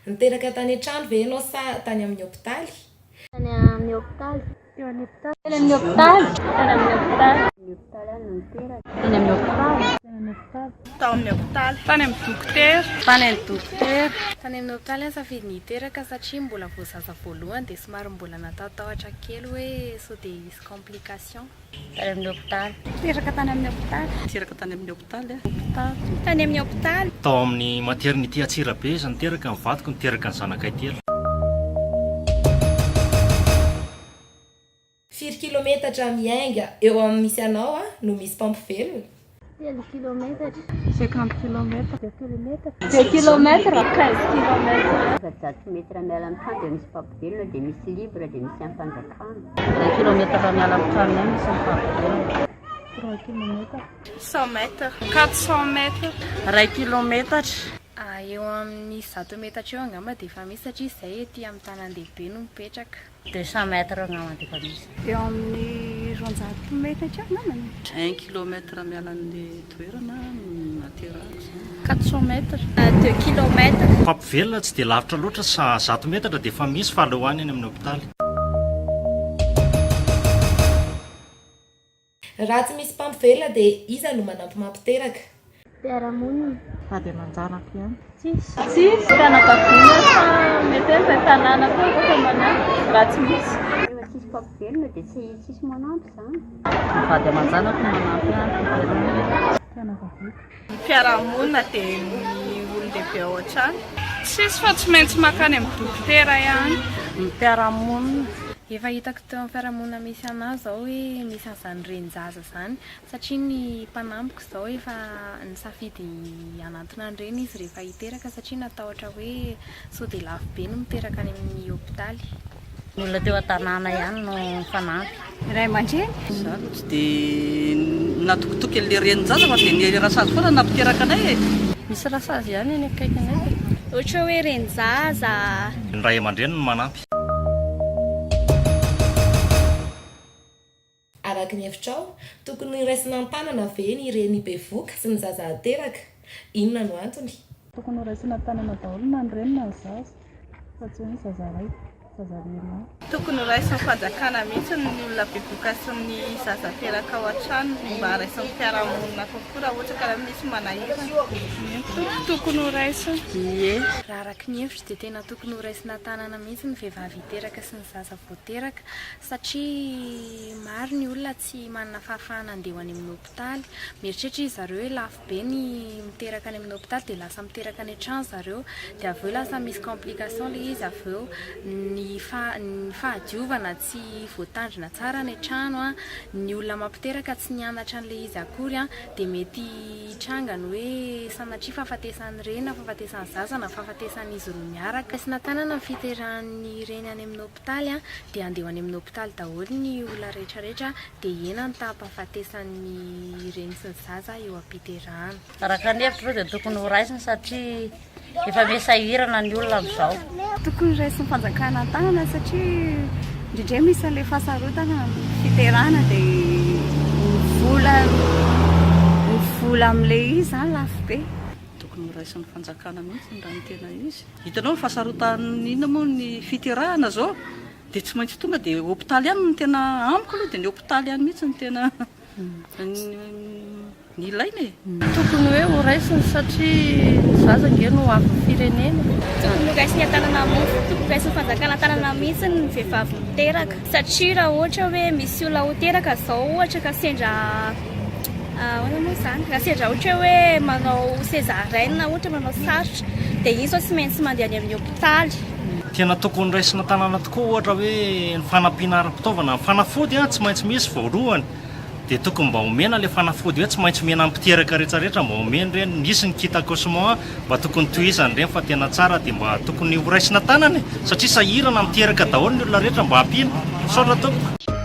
Niteraka tany an-trano ve ianao sa tany amin'ny hôpitaly? Tany amin'ny hôpitaly. Teo amin'ny hôpitaly. Tany amin'ny hôpitaly. Tany amin'ny hôpitaly. Hôpitaly any niteraka. Tany amin'ny hôpitaly. Tany amin'ny hôpitaly. Tao amin'ny hôpitaly. Tany amin'ny dokotera. Tany amin'ny dokotera. Tany amin'ny hôpitaly any safidy niteraka satria mbola vao zaza voalohany dia somary mbola natahotahotra kely hoe sao dia hisy complication. Tany amin'ny hôpitaly. Niteraka tany amin'ny hôpitaly. Niteraka tany amin'ny hôpitaly. Tany amin'ny hôpitaly. Tao amin'ny maternité Atsirabe izy niteraka ny vadiko, niteraka ny zanakay telo. 4 kilometatra miainga eo amin'ny misy anao no misy mpampivelona. 3 kilometatra. 50 kilometatra. 2 kilometatra. 2 kilometatra. 15 kilometatra. 700 metra miala amin'ny trano dia misy mpampivelona dia misy libra dia misy amin'ny fanjakana. 2 kilometatra miala amin'ny trano ihany misy mpampivelona. 3 kilometatra. 100 metra. 400 metra. 1 kilometatra. Eo amin'ny 100 metatra eo angamba dia efa misy satria izay ety amin'ny tanan-dehibe no mipetraka. 200 metra angamba dia efa misy. Eo amin'ny 200 metatra angambany. 1 kilometra miala amin'ny toerana naterahako izany. 400 metra. 2 kilometatra. Mpampivelona tsy dia lavitra loatra sa 100 metatra dia efa misy fa alehoany any amin'ny hôpitaly. Raha tsy misy mpampivelona dia iza no manampy mampiteraka? Mpiara-monina. Vady aman-janako ihany. Tsisy fianakaviana fa mety hoe izay tanàna koa rehefa manampy raha tsy misy. Rehefa tsisy mpampivelona dia tsisy manampy izany. Vady aman-janako manampy ihany. Fianakaviana. Mpiara-monina dia ny olon-dehibe ao an-trano. Tsisy fa tsy maintsy makany amin'ny dokotera ihany. Mpiara-monina. Efa hitako teo amin'ny fiarahamonina misy anahy izao hoe misy an'izany renin-jaza izany satria ny mpanampiko izao efa nisafidy hanantona an'ireny izy rehefa hiteraka satria natahotra hoe sao dia lafo be no miteraka any amin'ny hôpitaly. Ny olona teo an-tanàna ihany no fanampy. Ray aman-dreny. Zaho tsy dia natokotoky ilay renin-jaza fa dia ny rasazy foana nampiteraka anay e. Misy rasazy ihany eny akaikinay. Ohatra hoe renin-jaza. Ny ray aman-dreny no manampy. Araka ny hevitrao, tokony raisina an-tanana ve ny reny bevoka sy ny zaza ateraka? Inona no antony? Tokony raisina tanana daholo na ny renina ny zaza fa tsy hoe zaza ray, zaza rena. Tokony raisin'ny fanjakana mihitsy ny olona bevoka sy ny zaza teraka ao an-trano mba raisin'ny fiarahamonina kokoa raha ohatra ka misy manahirana. Tokony raisina. Ie. Raha araka ny hevitra dia tena tokony raisina tanana mihitsy ny vehivavy hiteraka sy ny zaza voateraka satria maro ny olona tsy manana fahafahana andeha ho any amin'ny hôpitaly. Mieritreritra izy zareo hoe lafo be ny miteraka any amin'ny hôpitaly dia lasa miteraka any an-trano zareo dia avy eo lasa misy complication ilay izy avy eo ny fahadiovana tsy voatandrina tsara ny trano ny olona mampiteraka tsy nianatra an'ilay izy akory dia mety hitrangany hoe sanatria fahafatesan'ny reny, fahafatesan'ny zaza na fahafatesan'izy roa miaraka. Raisina tanana ny fiterahan'ny reny any amin'ny hôpitaly dia andeha any amin'ny hôpitaly daholo ny olona rehetrarehetra dia ena ny tahampahafatesan'ny reny sy ny zaza eo am-piterahana. Araka ny hevitra dia tokony ho raisina satria efa misahirana ny olona amin'izao. Tokony raisin'ny fanjakana tanana satria indrindray misy an'ilay fahasarotana fiterahana dia ny vola amin'ilay izy izany lafo be. Tokony raisin'ny fanjakana mihitsy raha ny tena izy. Hitanao ny fahasarotana inona moa ny fiterahana zao dia tsy maintsy tonga dia hôpitaly ihany no tena amiko aloha dia ny hôpitaly ihany mihitsy ny tena ny ilaina e. Tokony hoe ho raisina satria zaza nge no avy firenena. Tokony raisina tanana mofo, tokony raisina fanjakana tanana mihitsy ny vehivavy miteraka satria raha ohatra hoe misy olona ho teraka izao ohatra ka sendra ahoana moa izany raha sendra ohatra hoe manao césarienne ohatra manao sarotra dia iny izao tsy maintsy mandeha any amin'ny hôpitaly. Tena tokony raisina tanàna tokoa ohatra hoe ny fanampiana ara-pitaovana ny fanafody tsy maintsy misy voalohany dia tokony mba omena ilay fanafody hoe tsy maintsy omena ampiteraka rehetrarehetra mba omena ireny nisy ny kitakosimao mba tokony tohizany ireny fa tena tsara dia mba tokony ho raisina tanana satria sahirana miteraka daholo ny olona rehetra mba hampiana. Saotra tompoko.